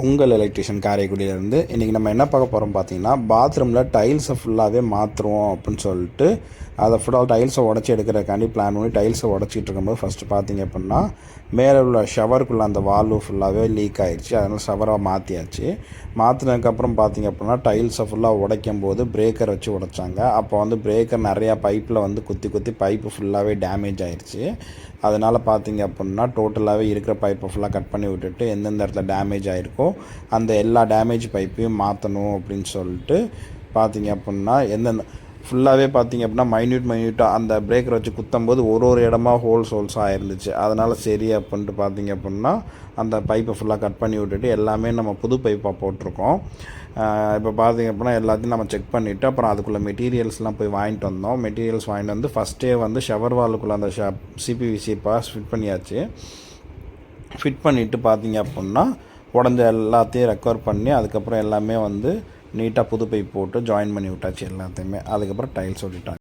உங்கள் எலக்ட்ரிஷியன் காரைக்குடியிலேருந்து இன்றைக்கி நம்ம என்ன பார்க்க போகிறோம் பார்த்தீங்கன்னா, பாத்ரூமில் டைல்ஸை ஃபுல்லாகவே மாற்றுவோம் அப்படின்னு சொல்லிட்டு அதை ஃபுல்லாக டைல்ஸை உடச்சி எடுக்கிறக்காண்டி பிளான் பண்ணி டைல்ஸை உடச்சிட்டு இருக்கும்போது ஃபஸ்ட்டு பார்த்தீங்க அப்படின்னா, மேலே உள்ள ஷவருக்குள்ளே அந்த வால்வு ஃபுல்லாகவே லீக் ஆகிடுச்சு. அதனால் ஷவராக மாற்றியாச்சு. மாற்றினதுக்கப்புறம் பார்த்தீங்க அப்படின்னா, டைல்ஸை ஃபுல்லாக உடைக்கும் போது பிரேக்கர் வச்சு உடைச்சாங்க. அப்போ வந்து பிரேக்கர் நிறையா பைப்பில் வந்து குத்தி குத்தி பைப்பு ஃபுல்லாகவே டேமேஜ் ஆகிடுச்சு. அதனால் பார்த்தீங்க அப்படின்னா, டோட்டலாகவே இருக்கிற பைப்பை ஃபுல்லாக கட் பண்ணி விட்டுட்டு எந்தெந்த இடத்துல டேமேஜ் ஆகிருக்கோ அந்த எல்லா டேமேஜ் பைப்பையும் மாற்றணும் அப்படின்னு சொல்லிட்டு பார்த்தீங்க அப்படின்னா, எந்தெந்த ஃபுல்லாகவே பார்த்தீங்க அப்படின்னா மைன்யூட்டாக அந்த பிரேக்கர் வச்சு குத்தும்போது ஒரு இடமா ஹோல்ஸாக இருந்துச்சு. அதனால் சரி அப்படின்ட்டு பார்த்தீங்க அப்படின்னா அந்த பைப்பை ஃபுல்லாக கட் பண்ணி விட்டுட்டு எல்லாமே நம்ம புது பைப்பாக போட்டிருக்கோம். இப்போ பார்த்தீங்க அப்படின்னா எல்லாத்தையும் நம்ம செக் பண்ணிவிட்டு அப்புறம் அதுக்குள்ளே மெட்டீரியல்ஸ்லாம் போய் வாங்கிட்டு வந்தோம். மெட்டீரியல்ஸ் வாங்கிட்டு வந்து ஃபஸ்ட்டே வந்து ஷவர் வாலுக்குள்ளே அந்த சிபிவிசி பாஸ் ஃபிட் பண்ணியாச்சு. ஃபிட் பண்ணிவிட்டு பார்த்தீங்க அப்படின்னா உடஞ்ச எல்லாத்தையும் ரெக்கவர் பண்ணி அதுக்கப்புறம் எல்லாமே வந்து நீட்டாக புது பைப் போட்டு ஜாயின் பண்ணி விட்டாச்சு எல்லாத்தையுமே. அதுக்கப்புறம் டைல்ஸ் ஒட்டிட்டாங்க.